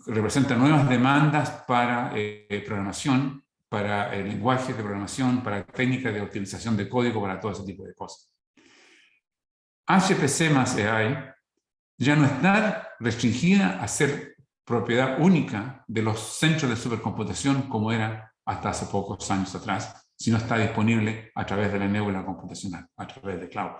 representa nuevas demandas para programación, para lenguajes de programación, para técnicas de optimización de código, para todo ese tipo de cosas. HPC más AI ya no está restringida a ser propiedad única de los centros de supercomputación como era hasta hace pocos años atrás, sino está disponible a través de la nébula computacional, a través de cloud.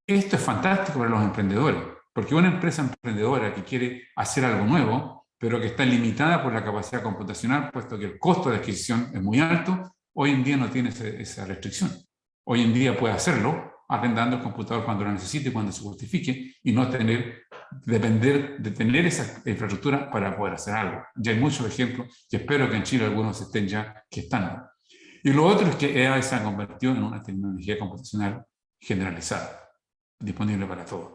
Esto es fantástico para los emprendedores, porque una empresa emprendedora que quiere hacer algo nuevo, pero que está limitada por la capacidad computacional, puesto que el costo de adquisición es muy alto, hoy en día no tiene esa restricción. Hoy en día puede hacerlo arrendando el computador cuando lo necesite y cuando se justifique, y no depender de tener esa infraestructura para poder hacer algo. Ya hay muchos ejemplos, y espero que en Chile algunos estén ya gestando. Y lo otro es que AI se ha convertido en una tecnología computacional generalizada, disponible para todos.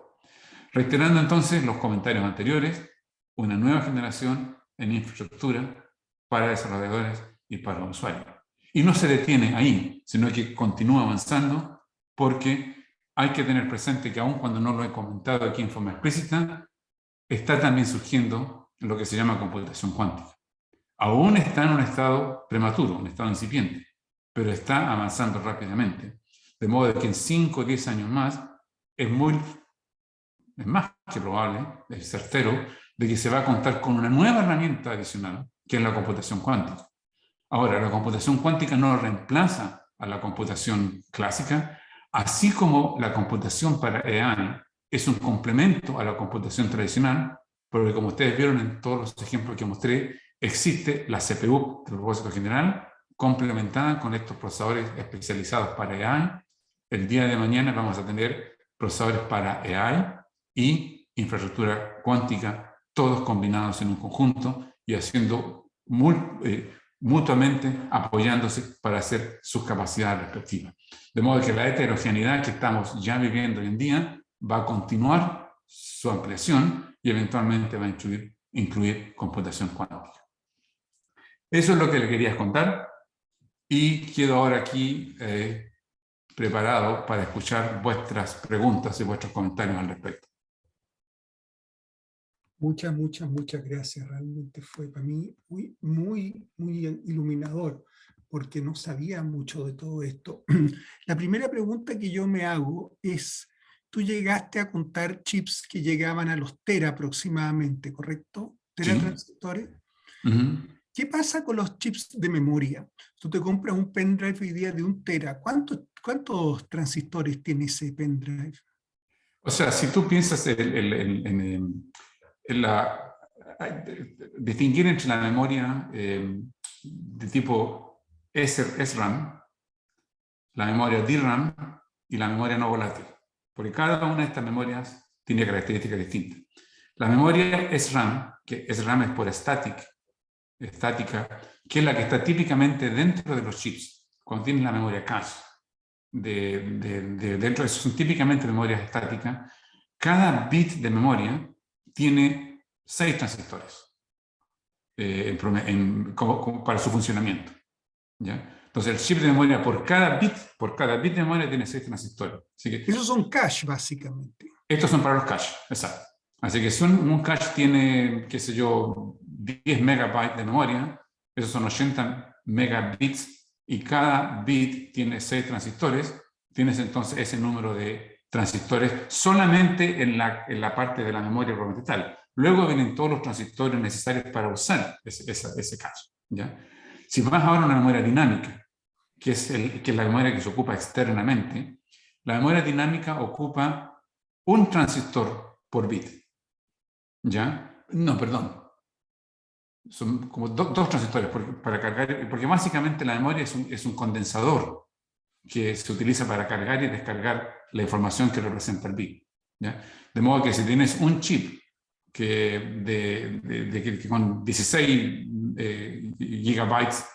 Reiterando entonces los comentarios anteriores, una nueva generación en infraestructura para desarrolladores y para los usuarios. Y no se detiene ahí, sino que continúa avanzando, porque hay que tener presente que aun cuando no lo he comentado aquí en forma explícita, está también surgiendo lo que se llama computación cuántica. Aún está en un estado prematuro, un estado incipiente, pero está avanzando rápidamente. De modo que en 5 o 10 años más es más que probable, es certero, de que se va a contar con una nueva herramienta adicional, que es la computación cuántica. Ahora, la computación cuántica no reemplaza a la computación clásica, así como la computación para AI es un complemento a la computación tradicional, porque como ustedes vieron en todos los ejemplos que mostré, existe la CPU de propósito general complementada con estos procesadores especializados para AI. El día de mañana vamos a tener procesadores para AI y infraestructura cuántica, todos combinados en un conjunto y haciendo mutuamente apoyándose para hacer sus capacidades respectivas. De modo que la heterogeneidad que estamos ya viviendo hoy en día va a continuar su ampliación y eventualmente va a incluir computación cuántica. Eso es lo que le quería contar y quedo ahora aquí preparado para escuchar vuestras preguntas y vuestros comentarios al respecto. Muchas gracias. Realmente fue para mí muy iluminador, porque no sabía mucho de todo esto. La primera pregunta que yo me hago es, tú llegaste a contar chips que llegaban a los tera aproximadamente, ¿correcto? ¿Teratransistores? Sí. ¿Qué pasa con los chips de memoria? Tú te compras un pendrive hoy día de 1 tera. ¿Cuántos transistores tiene ese pendrive? O sea, si tú piensas distinguir entre la memoria de tipo SRAM, la memoria DRAM y la memoria no volátil, porque cada una de estas memorias tiene características distintas. La memoria SRAM, que SRAM es por estática, que es la que está típicamente dentro de los chips, cuando tienes la memoria cache. Dentro de eso son típicamente memorias estáticas. Cada bit de memoria tiene 6 transistores para su funcionamiento, ¿ya? Entonces el chip de memoria por cada bit de memoria tiene 6 transistores. Así que, esos son cache básicamente. Estos son para los cache, exacto. Así que si un cache tiene, qué sé yo, 10 megabytes de memoria, esos son 80 megabits, y cada bit tiene 6 transistores, tienes entonces ese número de transistores solamente en la parte de la memoria propiamente tal. Luego vienen todos los transistores necesarios para usar ese cache, ¿ya? Si vas ahora a una memoria dinámica, que es la memoria que se ocupa externamente, la memoria dinámica ocupa un transistor por bit, ¿ya? No, perdón. Son como dos transistores para cargar, porque básicamente la memoria es un condensador que se utiliza para cargar y descargar la información que representa el bit, ¿ya? De modo que si tienes un chip que con 16 gigabytes,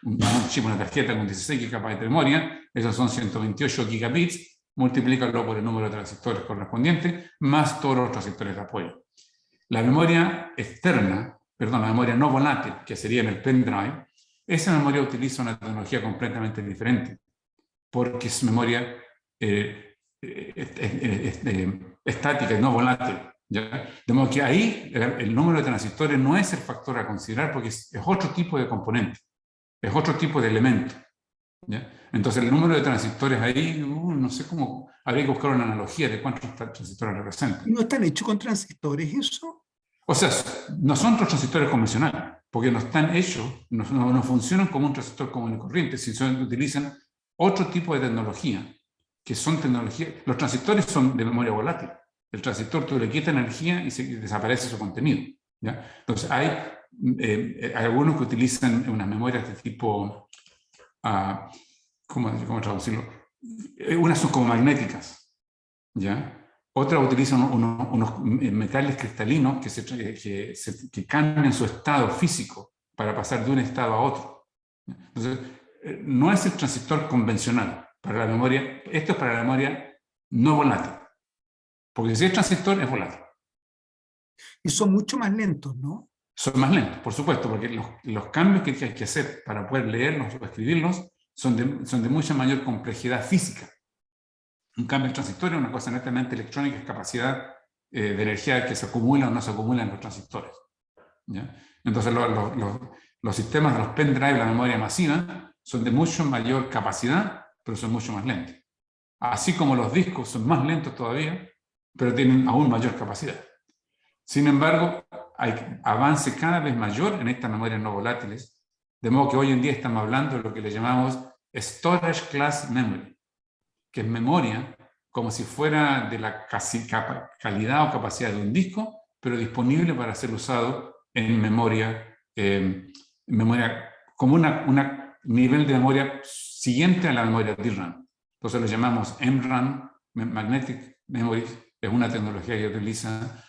un chip, una tarjeta con 16 gigabytes de memoria, esos son 128 gigabits, multiplícalo por el número de transistores correspondientes, más todos los transistores de apoyo. La memoria externa, la memoria no volátil, que sería en el pendrive, esa memoria utiliza una tecnología completamente diferente, porque es memoria estática y no volátil. ¿ya? De modo que ahí el número de transistores no es el factor a considerar porque es otro tipo de componente, es otro tipo de elemento, ¿ya? Entonces el número de transistores ahí, no sé cómo, habría que buscar una analogía de cuántos transistores representan. ¿No están hechos con transistores eso? O sea, no son los transistores convencionales, porque no están hechos, no funcionan como un transistor común y corriente, sino que utilizan otro tipo de tecnología, que son tecnologías. Los transistores son de memoria volátil. El transistor tú le quitas energía y desaparece su contenido, ¿ya? Entonces hay algunos que utilizan unas memorias de tipo, ¿cómo traducirlo? Unas son como magnéticas, ¿ya? Otras utilizan unos metales cristalinos que cambian su estado físico para pasar de un estado a otro. Entonces, no es el transistor convencional para la memoria, esto es para la memoria no volátil, porque si es transistor es volátil. Y son mucho más lentos, ¿no? Son más lentos, por supuesto, porque los cambios que hay que hacer para poder leerlos o escribirlos son de mucha mayor complejidad física. Un cambio de transistor es una cosa netamente electrónica, es capacidad de energía que se acumula o no se acumula en los transistores, ¿ya? Entonces los sistemas de los pendrive, la memoria masiva, son de mucho mayor capacidad, pero son mucho más lentos. Así como los discos son más lentos todavía, pero tienen aún mayor capacidad. Sin embargo, hay avance cada vez mayor en estas memorias no volátiles, de modo que hoy en día estamos hablando de lo que le llamamos Storage Class Memory, que es memoria como si fuera de la calidad o capacidad de un disco, pero disponible para ser usado en memoria, como un nivel de memoria siguiente a la memoria DRAM. Entonces lo llamamos MRAM, Magnetic Memory, es una tecnología que utiliza.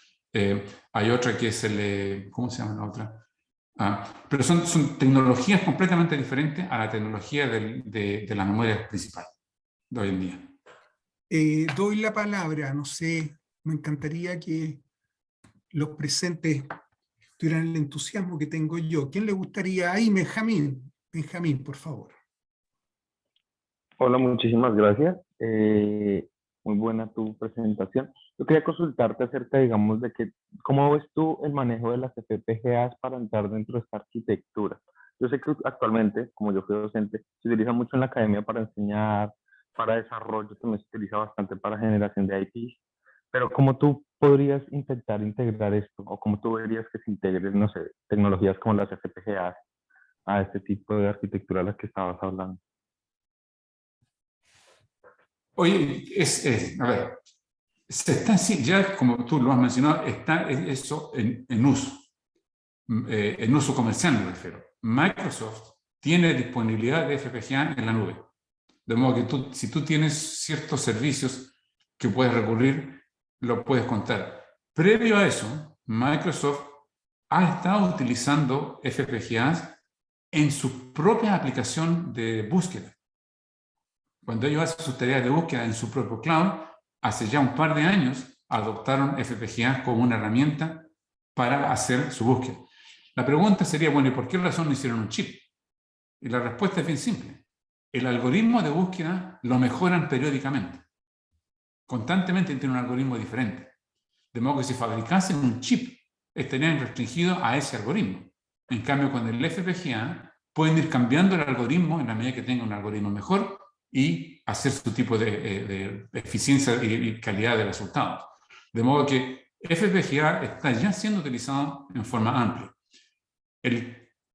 Hay otra que es ¿cómo se llama la otra? Pero son tecnologías completamente diferentes a la tecnología de la memoria principal de hoy en día. Doy la palabra, no sé, me encantaría que los presentes tuvieran el entusiasmo que tengo yo. ¿Quién le gustaría? Ahí, Benjamín. Benjamín, por favor. Hola, muchísimas gracias. Muy buena tu presentación. Yo quería consultarte acerca, digamos, de que, ¿cómo ves tú el manejo de las FPGAs para entrar dentro de esta arquitectura? Yo sé que actualmente, como yo fui docente, se utiliza mucho en la academia para enseñar, para desarrollo, también se utiliza bastante para generación de IPs, pero ¿cómo tú podrías intentar integrar esto? ¿O cómo tú verías que se integren, no sé, tecnologías como las FPGAs a este tipo de arquitectura a la que estabas hablando? Oye, a ver, ya como tú lo has mencionado, está eso en uso. En uso comercial me refiero. Microsoft tiene disponibilidad de FPGA en la nube. De modo que si tú tienes ciertos servicios que puedes recurrir, lo puedes contar. Previo a eso, Microsoft ha estado utilizando FPGAs en su propia aplicación de búsqueda. Cuando ellos hacen sus tareas de búsqueda en su propio cloud, hace ya un par de años adoptaron FPGA como una herramienta para hacer su búsqueda. La pregunta sería, bueno, ¿y por qué razón no hicieron un chip? Y la respuesta es bien simple. El algoritmo de búsqueda lo mejoran periódicamente. Constantemente tienen un algoritmo diferente. De modo que si fabricasen un chip, estarían restringidos a ese algoritmo. En cambio, con el FPGA, pueden ir cambiando el algoritmo en la medida que tengan un algoritmo mejor y hacer su tipo de eficiencia y calidad de resultados. De modo que FPGA está ya siendo utilizado en forma amplia.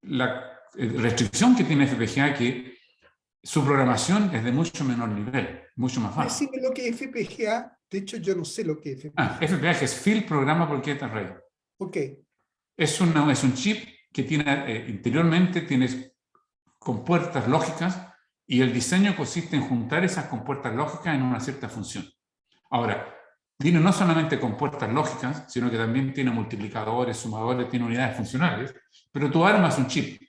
La restricción que tiene FPGA es que su programación es de mucho menor nivel, mucho más fácil. Decime lo que es FPGA. De hecho, yo no sé lo que es FPGA. FPGA es Field Programmable Gate Array. Ok. Es un chip que tiene interiormente tienes compuertas lógicas y el diseño consiste en juntar esas compuertas lógicas en una cierta función. Ahora, tiene no solamente compuertas lógicas, sino que también tiene multiplicadores, sumadores, tiene unidades funcionales, pero tú armas un chip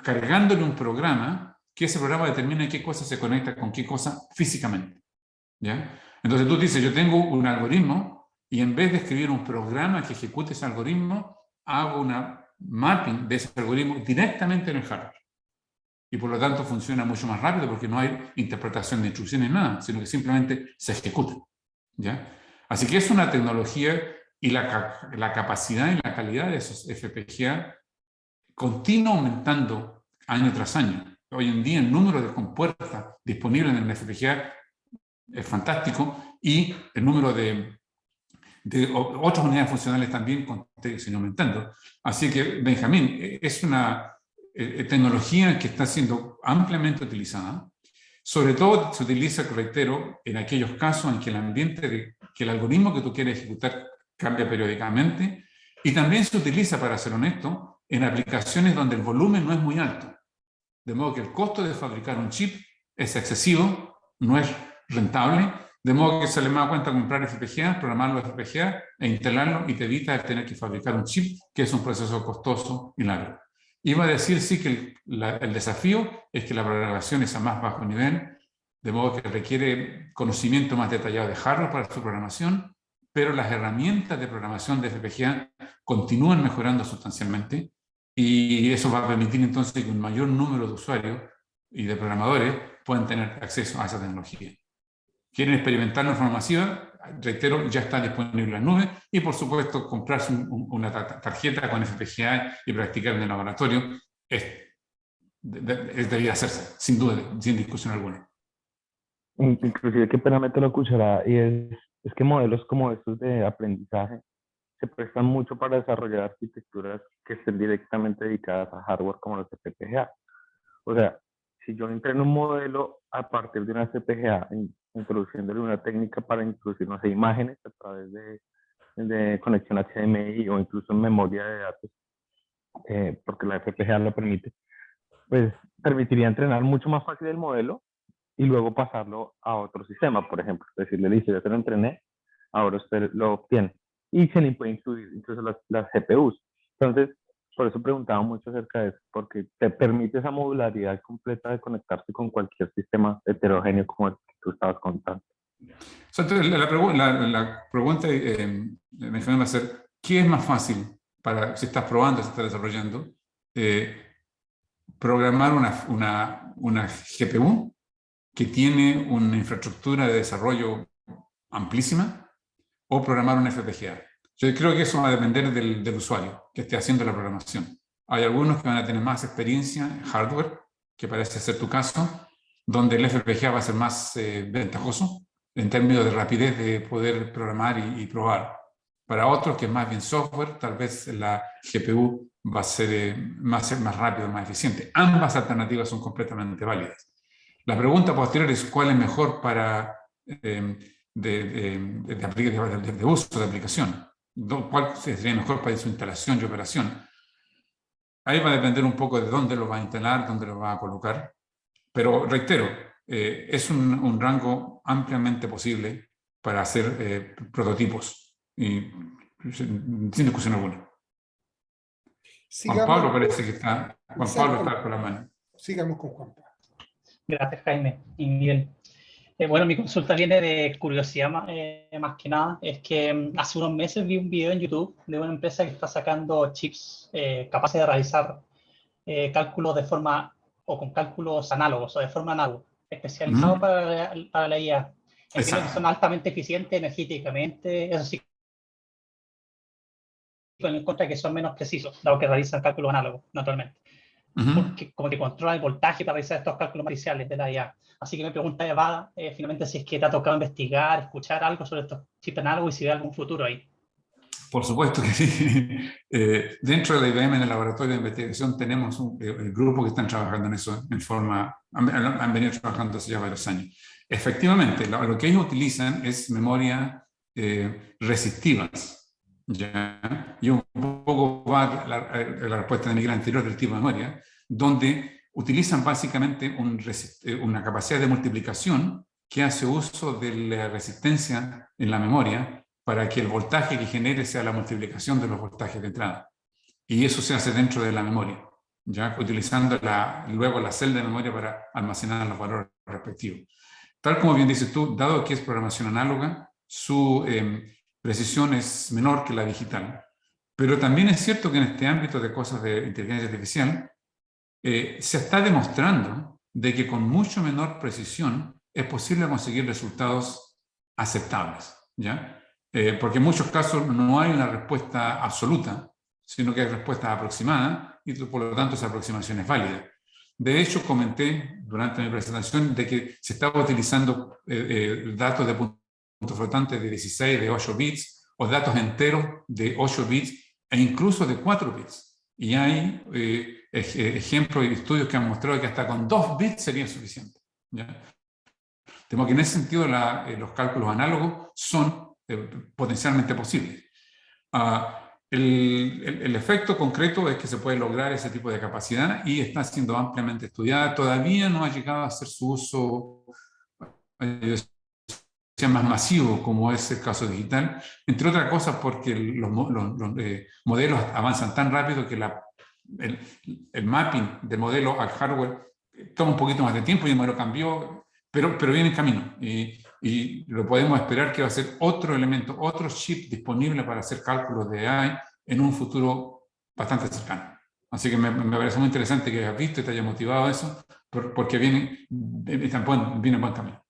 cargándole un programa que ese programa determina qué cosa se conecta con qué cosa físicamente, ¿ya? Entonces tú dices, yo tengo un algoritmo y en vez de escribir un programa que ejecute ese algoritmo, hago una mapping de ese algoritmo directamente en el hardware. Y por lo tanto funciona mucho más rápido porque no hay interpretación de instrucciones, nada, sino que simplemente se ejecuta, ¿ya? Así que es una tecnología y la capacidad y la calidad de esos FPGA continúa aumentando año tras año. Hoy en día el número de compuertas disponibles en el FPGA es fantástico y el número de otras unidades funcionales también sigue aumentando. Así que, Benjamín, es una tecnología que está siendo ampliamente utilizada. Sobre todo se utiliza, reitero, en aquellos casos en que el ambiente, que el algoritmo que tú quieres ejecutar cambia periódicamente, y también se utiliza, para ser honesto, en aplicaciones donde el volumen no es muy alto. De modo que el costo de fabricar un chip es excesivo, no es rentable, de modo que se le da cuenta comprar FPGA, programar los FPGA e instalarlo, y te evita el tener que fabricar un chip, que es un proceso costoso y largo. Iba a decir, sí, que el desafío es que la programación es a más bajo nivel, de modo que requiere conocimiento más detallado de hardware para su programación, pero las herramientas de programación de FPGA continúan mejorando sustancialmente, y eso va a permitir entonces que un mayor número de usuarios y de programadores puedan tener acceso a esa tecnología. ¿Quieren experimentarlo en forma masiva? Reitero, ya está disponible en la nube, y por supuesto comprarse una tarjeta con FPGA y practicar en el laboratorio debería hacerse, sin duda, sin discusión alguna. Inclusive, qué pena meto la cuchara, y es que modelos como estos de aprendizaje se prestan mucho para desarrollar arquitecturas que estén directamente dedicadas a hardware como los FPGA. O sea, si yo entreno un modelo a partir de una FPGA, introduciéndole una técnica para introducir, no sé, imágenes a través de conexión HDMI o incluso en memoria de datos, porque la FPGA lo permite, pues permitiría entrenar mucho más fácil el modelo y luego pasarlo a otro sistema, por ejemplo. Decirle, listo, ya te lo entrené, ahora usted lo obtiene. Y se le puede incluir incluso las GPUs. Entonces, por eso preguntaba mucho acerca de eso, porque te permite esa modularidad completa de conectarse con cualquier sistema heterogéneo como el que tú estabas contando. Entonces, la pregunta, Benjamín, va a ser, ¿qué es más fácil para, si estás probando, si estás desarrollando, programar una GPU que tiene una infraestructura de desarrollo amplísima, o programar un FPGA? Yo creo que eso va a depender del usuario que esté haciendo la programación. Hay algunos que van a tener más experiencia en hardware, que parece ser tu caso, donde el FPGA va a ser más ventajoso en términos de rapidez de poder programar y probar. Para otros, que es más bien software, tal vez la GPU va a ser más rápido, más eficiente. Ambas alternativas son completamente válidas. La pregunta posterior es cuál es mejor para de uso de aplicación. ¿Cuál sería mejor para su instalación y operación? Ahí va a depender un poco de dónde lo va a instalar, dónde lo va a colocar. Pero reitero, es un rango ampliamente posible para hacer prototipos, y sin discusión alguna. Juan Pablo parece que está. Juan Pablo está con la mano. Sigamos con Juan Pablo. Gracias, Jaime y Miguel. Bueno, mi consulta viene de curiosidad más que nada. Es que hace unos meses vi un video en YouTube de una empresa que está sacando chips capaces de realizar cálculos de forma, o con cálculos análogos, o de forma análoga, especializados para la IA. Entiendo que son altamente eficientes energéticamente, eso sí, en contra de que son menos precisos, dado que realizan cálculos análogos, naturalmente. Porque como que controla el voltaje para realizar estos cálculos matriciales de la IA. Así que mi pregunta va finalmente si es que te ha tocado investigar, escuchar algo sobre estos chips análogos y si ve algún futuro ahí. Por supuesto que sí. Dentro de la IBM, en el laboratorio de investigación, tenemos un grupo que están trabajando en eso en forma, han venido trabajando hace ya varios años. Efectivamente, lo que ellos utilizan es memoria resistivas, ¿ya? Y un poco va la respuesta de Miguel anterior del tipo de memoria, donde utilizan básicamente una capacidad de multiplicación que hace uso de la resistencia en la memoria para que el voltaje que genere sea la multiplicación de los voltajes de entrada. Y eso se hace dentro de la memoria, ¿ya? Utilizando luego la celda de memoria para almacenar los valores respectivos. Tal como bien dices tú, dado que es programación análoga, su precisión es menor que la digital. Pero también es cierto que en este ámbito de cosas de inteligencia artificial, se está demostrando de que con mucho menor precisión es posible conseguir resultados aceptables, ¿ya? porque en muchos casos no hay una respuesta absoluta, sino que hay respuestas aproximadas y por lo tanto esa aproximación es válida. De hecho, comenté durante mi presentación de que se estaba utilizando datos de punto flotante de 16, de 8 bits, o datos enteros de 8 bits e incluso de 4 bits. Y hay ejemplos y estudios que han mostrado que hasta con 2 bits sería suficiente, ¿ya? De modo que en ese sentido los cálculos análogos son potencialmente posibles. El efecto concreto es que se puede lograr ese tipo de capacidad y está siendo ampliamente estudiada. Todavía no ha llegado a ser su uso más masivo, como es el caso digital, entre otras cosas porque los modelos avanzan tan rápido que el mapping del modelo al hardware toma un poquito más de tiempo y el modelo cambió, pero viene en camino. Y lo podemos esperar que va a ser otro elemento, otro chip disponible para hacer cálculos de AI en un futuro bastante cercano. Así que me parece muy interesante que hayas visto y te haya motivado eso, porque viene en buen camino.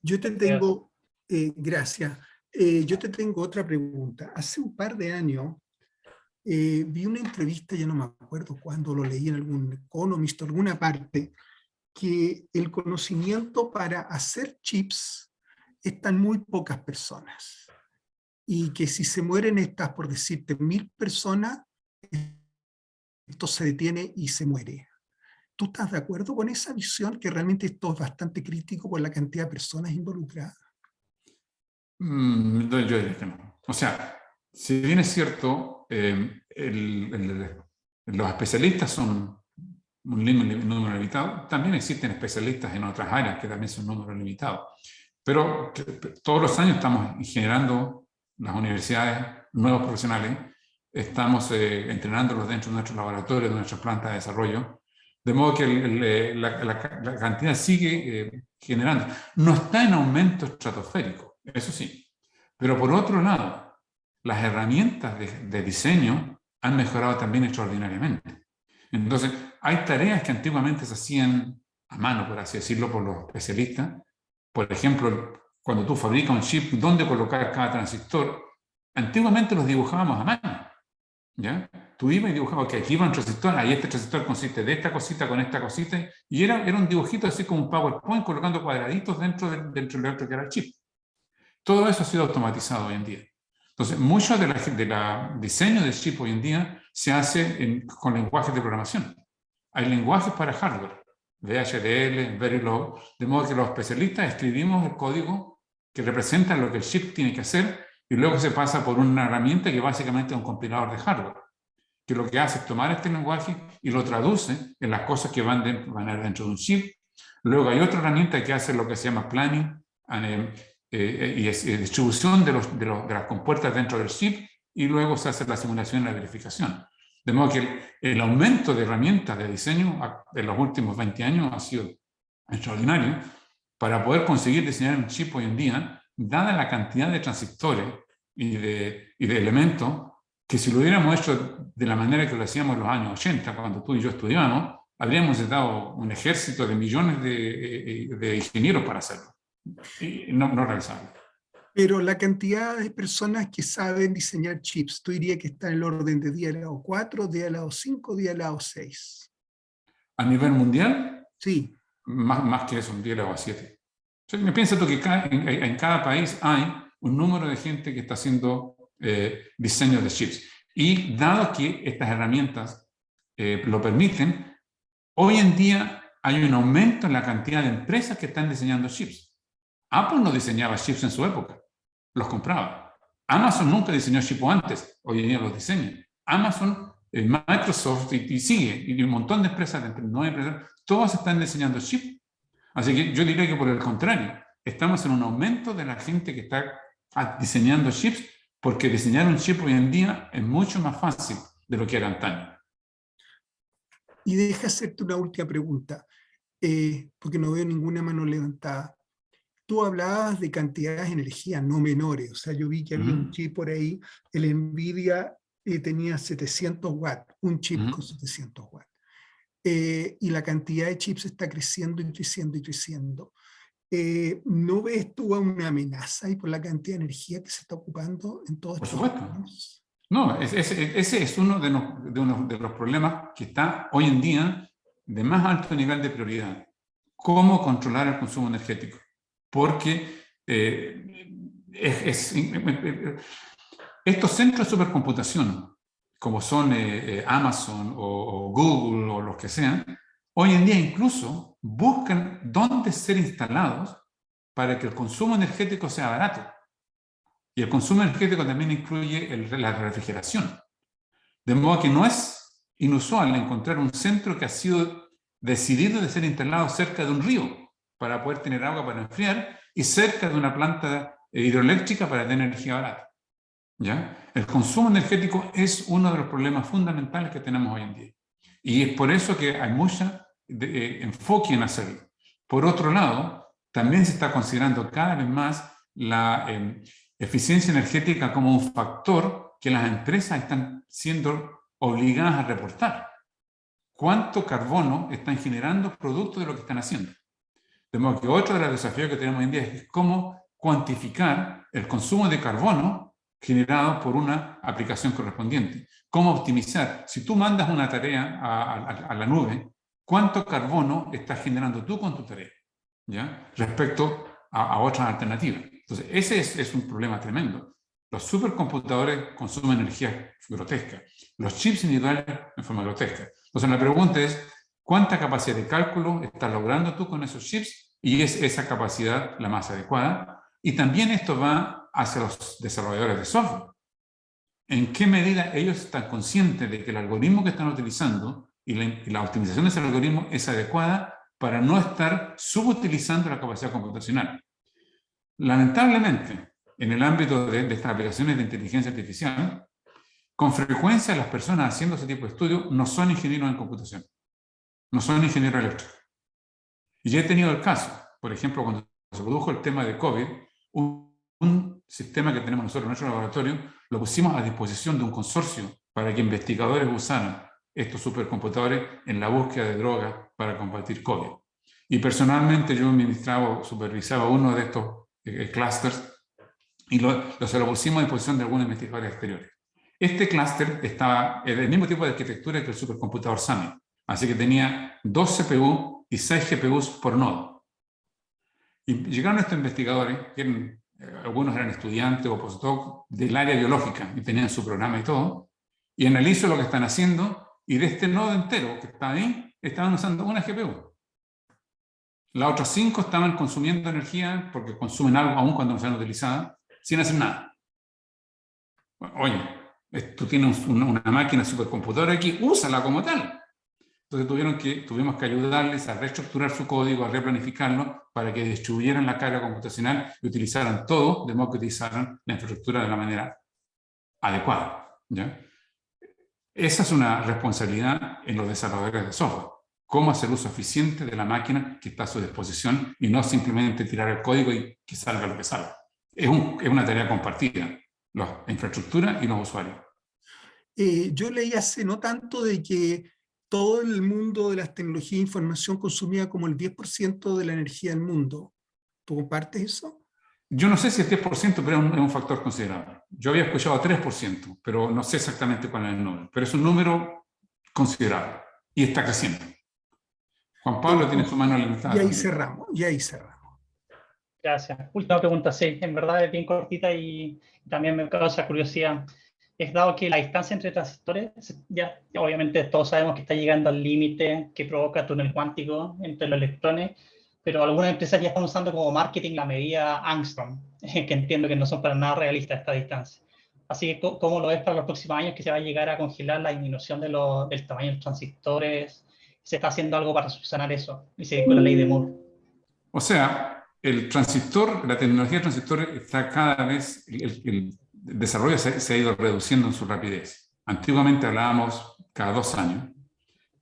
Yo te tengo, gracias, yo te tengo otra pregunta. Hace un par de años vi una entrevista, ya no me acuerdo cuándo, lo leí en algún Economist o alguna parte, que el conocimiento para hacer chips están muy pocas personas y que si se mueren estas, por decirte, 1000 personas, esto se detiene y se muere. ¿Tú estás de acuerdo con esa visión, que realmente esto es bastante crítico por la cantidad de personas involucradas? Yo diría que no. O sea, si bien es cierto, los especialistas son un número limitado, también existen especialistas en otras áreas que también son un número limitado. Pero todos los años estamos generando las universidades, nuevos profesionales, estamos entrenándolos dentro de nuestros laboratorios, de nuestras plantas de desarrollo, de modo que la cantidad sigue generando. No está en aumento estratosférico, eso sí. Pero por otro lado, las herramientas de diseño han mejorado también extraordinariamente. Entonces, hay tareas que antiguamente se hacían a mano, por así decirlo, por los especialistas. Por ejemplo, cuando tú fabricas un chip, ¿dónde colocar cada transistor? Antiguamente los dibujábamos a mano, ¿ya? Tú ibas y dibujabas que aquí va un transistor, ahí este transistor consiste de esta cosita con esta cosita, y era un dibujito así como un PowerPoint, colocando cuadraditos dentro del que era el chip. Todo eso ha sido automatizado hoy en día. Entonces, mucho del diseño del chip hoy en día se hace con lenguajes de programación. Hay lenguajes para hardware, VHDL, Verilog, de modo que los especialistas escribimos el código que representa lo que el chip tiene que hacer y luego se pasa por una herramienta que básicamente es un compilador de hardware, que lo que hace es tomar este lenguaje y lo traduce en las cosas que van dentro de un chip. Luego hay otra herramienta que hace lo que se llama planning y distribución de las compuertas dentro del chip, y luego se hace la simulación y la verificación. De modo que el aumento de herramientas de diseño en los últimos 20 años ha sido extraordinario para poder conseguir diseñar un chip hoy en día, dada la cantidad de transistores y de elementos, que si lo hubiéramos hecho de la manera que lo hacíamos en los años 80, cuando tú y yo estudiábamos, habríamos necesitado un ejército de millones de ingenieros para hacerlo. Y no realizable. Pero la cantidad de personas que saben diseñar chips, tú dirías que está en el orden de día elevado 4, día elevado 5, día elevado 6. ¿A nivel mundial? Sí. Más que eso, día elevado 7. O sea, piensa tú que en cada país hay un número de gente que está haciendo diseño de chips. Y dado que estas herramientas lo permiten, hoy en día hay un aumento en la cantidad de empresas que están diseñando chips. Apple no diseñaba chips en su época, los compraba. Amazon nunca diseñó chips antes, hoy en día los diseña. Amazon, Microsoft y sigue, y un montón de empresas, entre 9 empresas, todas están diseñando chips. Así que yo diría que por el contrario, estamos en un aumento de la gente que está diseñando chips, porque diseñar un chip hoy en día es mucho más fácil de lo que era antaño. Y deja hacerte una última pregunta, porque no veo ninguna mano levantada. Tú hablabas de cantidades de energía no menores, o sea, yo vi que había un chip por ahí, el NVIDIA tenía 700 watts, un chip con 700 watts. Y la cantidad de chips está creciendo y creciendo y creciendo. ¿No ves tú a una amenaza y por la cantidad de energía que se está ocupando en todos Por estos supuesto. años? No, ese es uno de los problemas que está hoy en día de más alto nivel de prioridad. ¿Cómo controlar el consumo energético? Porque estos centros de supercomputación, como son Amazon o Google o los que sean, hoy en día incluso buscan dónde ser instalados para que el consumo energético sea barato. Y el consumo energético también incluye la refrigeración. De modo que no es inusual encontrar un centro que ha sido decidido de ser instalado cerca de un río para poder tener agua para enfriar y cerca de una planta hidroeléctrica para tener energía barata. ¿Ya? El consumo energético es uno de los problemas fundamentales que tenemos hoy en día. Y es por eso que hay mucho enfoque en hacerlo. Por otro lado, también se está considerando cada vez más la eficiencia energética como un factor que las empresas están siendo obligadas a reportar. ¿Cuánto carbono están generando producto de lo que están haciendo? De modo que otro de los desafíos que tenemos hoy en día es cómo cuantificar el consumo de carbono generado por una aplicación correspondiente. Cómo optimizar. Si tú mandas una tarea a la nube, ¿cuánto carbono estás generando tú con tu tarea? ¿Ya? Respecto a otras alternativas. Entonces, ese es un problema tremendo. Los supercomputadores consumen energía grotesca. Los chips individuales en forma grotesca. Entonces, la pregunta es, ¿cuánta capacidad de cálculo estás logrando tú con esos chips? Y es esa capacidad la más adecuada. Y también esto va hacia los desarrolladores de software. ¿En qué medida ellos están conscientes de que el algoritmo que están utilizando y la optimización de ese algoritmo es adecuada para no estar subutilizando la capacidad computacional? Lamentablemente, en el ámbito de estas aplicaciones de inteligencia artificial, con frecuencia las personas haciendo ese tipo de estudios no son ingenieros en computación, no son ingenieros eléctricos. Y ya he tenido el caso, por ejemplo, cuando se produjo el tema de COVID, un sistema que tenemos nosotros en nuestro laboratorio, lo pusimos a disposición de un consorcio para que investigadores usaran estos supercomputadores en la búsqueda de drogas para combatir COVID. Y personalmente yo administraba o supervisaba uno de estos clusters y se lo pusimos a disposición de algunos investigadores exteriores. Este clúster estaba en el mismo tipo de arquitectura que el supercomputador Summit, así que tenía 2 CPU y 6 GPUs por nodo. Y llegaron estos investigadores, que algunos eran estudiantes o postdoc del área biológica y tenían su programa y todo, y analizo lo que están haciendo, y de este nodo entero que está ahí, estaban usando una GPU. Las otras 5 estaban consumiendo energía porque consumen algo aún cuando no se han utilizado, sin hacer nada. Oye, tú tienes una máquina supercomputadora aquí, úsala como tal. Entonces tuvimos que ayudarles a reestructurar su código, a replanificarlo para que distribuyeran la carga computacional y utilizaran todo, de modo que utilizaran la infraestructura de la manera adecuada. ¿Ya? Esa es una responsabilidad en los desarrolladores de software. Cómo hacer uso eficiente de la máquina que está a su disposición y no simplemente tirar el código y que salga lo que salga. Es una tarea compartida, la infraestructura y los usuarios. Yo leí hace no tanto de que todo el mundo de las tecnologías de información consumía como el 10% de la energía del mundo. ¿Tú compartes eso? Yo no sé si es 10%, pero es un factor considerable. Yo había escuchado 3%, pero no sé exactamente cuál es el número. Pero es un número considerable y está creciendo. Juan Pablo tiene su mano limitada. Y ahí cerramos, Gracias. Última pregunta, sí. En verdad es bien cortita y también me causa curiosidad. Es dado que la distancia entre transistores, ya obviamente todos sabemos que está llegando al límite que provoca túnel cuántico entre los electrones, pero algunas empresas ya están usando como marketing la medida Angstrom, que entiendo que no son para nada realistas esta distancia. Así que, ¿cómo lo ves para los próximos años que se va a llegar a congelar la disminución del tamaño de los transistores? ¿Se está haciendo algo para subsanar eso y seguir con la ley de Moore? O sea, el transistor, la tecnología del transistor está cada vez, el desarrollo se ha ido reduciendo en su rapidez. Antiguamente hablábamos cada 2 años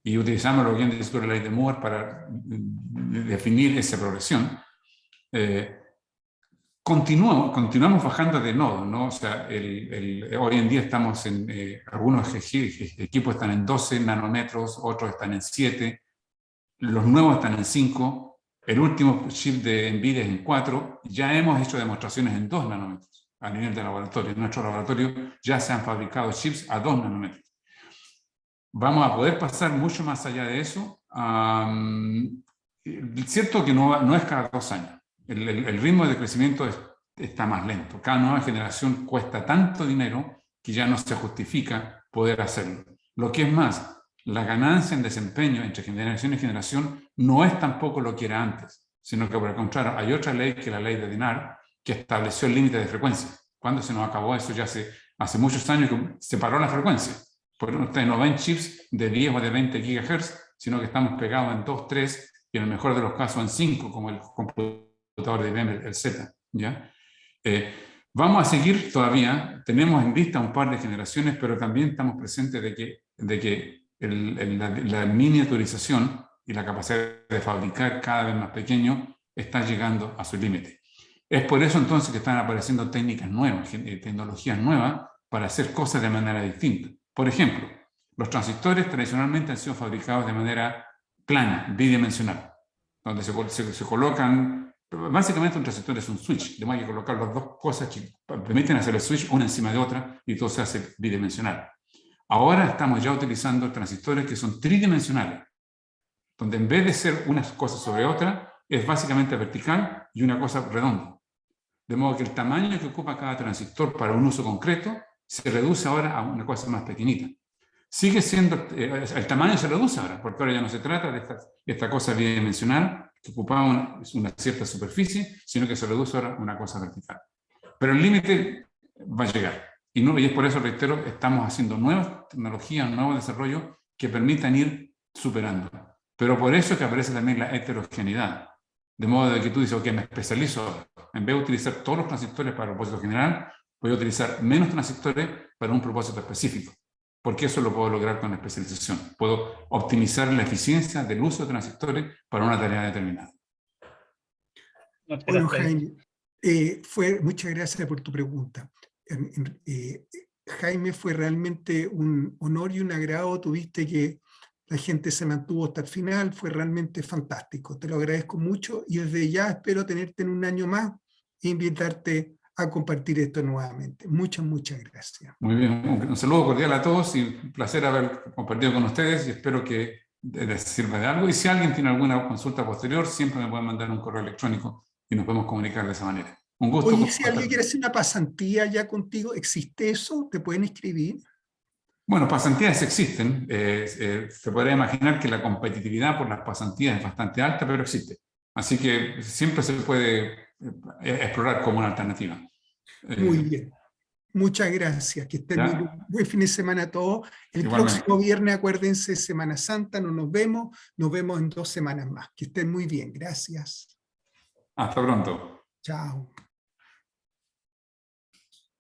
y utilizamos lo que en la ley de Moore para definir esa progresión. Continuamos bajando de nodo, ¿no? O sea, hoy en día estamos en, algunos equipos están en 12 nanómetros, otros están en 7, los nuevos están en 5, El último chip de NVIDIA es en 4. Ya hemos hecho demostraciones en 2 nanómetros a nivel de laboratorio. En nuestro laboratorio ya se han fabricado chips a 2 nanómetros. Vamos a poder pasar mucho más allá de eso. Cierto que no es cada 2 años. El ritmo de crecimiento está más lento. Cada nueva generación cuesta tanto dinero que ya no se justifica poder hacerlo. Lo que es más, la ganancia en desempeño entre generación y generación no es tampoco lo que era antes, sino que por el contrario, hay otra ley, que es la ley de Dennard, que estableció el límite de frecuencia. ¿Cuándo se nos acabó eso? Ya hace muchos años que se paró la frecuencia. Porque ustedes no ven chips de 10 o de 20 GHz, sino que estamos pegados en 2, 3, y en el mejor de los casos en 5, como el computador de IBM, el Z. ¿Ya? Vamos a seguir todavía, tenemos en vista un par de generaciones, pero también estamos presentes de que la miniaturización y la capacidad de fabricar cada vez más pequeño está llegando a su límite. Es por eso entonces que están apareciendo técnicas nuevas, tecnologías nuevas para hacer cosas de manera distinta. Por ejemplo, los transistores tradicionalmente han sido fabricados de manera plana, bidimensional, donde se colocan. Básicamente un transistor es un switch, de modo que colocar las dos cosas que permiten hacer el switch una encima de otra y todo se hace bidimensional. Ahora estamos ya utilizando transistores que son tridimensionales, donde en vez de ser unas cosas sobre otra, es básicamente vertical y una cosa redonda. De modo que el tamaño que ocupa cada transistor para un uso concreto se reduce ahora a una cosa más pequeñita. Sigue siendo, el tamaño se reduce ahora, porque ahora ya no se trata de esta cosa bidimensional que ocupaba una cierta superficie, sino que se reduce ahora a una cosa vertical. Pero el límite va a llegar. Y es por eso, reitero, estamos haciendo nuevas tecnologías, nuevos desarrollos que permitan ir superando. Pero por eso es que aparece también la heterogeneidad. De modo de que tú dices, ok, me especializo ahora. En vez de utilizar todos los transistores para el propósito general, voy a utilizar menos transistores para un propósito específico. Porque eso lo puedo lograr con la especialización. Puedo optimizar la eficiencia del uso de transistores para una tarea determinada. Bueno, Jaime, muchas gracias por tu pregunta. Jaime, fue realmente un honor y un agrado. Tuviste que la gente se mantuvo hasta el final, fue realmente fantástico. Te lo agradezco mucho y desde ya espero tenerte en un año más e invitarte a compartir esto nuevamente. Muchas gracias. Muy bien, un saludo cordial a todos y un placer haber compartido con ustedes y espero que les sirva de algo. Y si alguien tiene alguna consulta posterior, siempre me pueden mandar un correo electrónico y nos podemos comunicar de esa manera. Un gusto. Oye, si alguien quiere hacer una pasantía ya contigo, ¿existe eso? ¿Te pueden escribir? Bueno, pasantías existen. Se podría imaginar que la competitividad por las pasantías es bastante alta, pero existe. Así que siempre se puede explorar como una alternativa. Muy bien. Muchas gracias. Que estén muy bien. Buen fin de semana a todos. El próximo viernes, acuérdense, Semana Santa, no nos vemos. Nos vemos en 2 semanas más. Que estén muy bien. Gracias. Hasta pronto. Chao.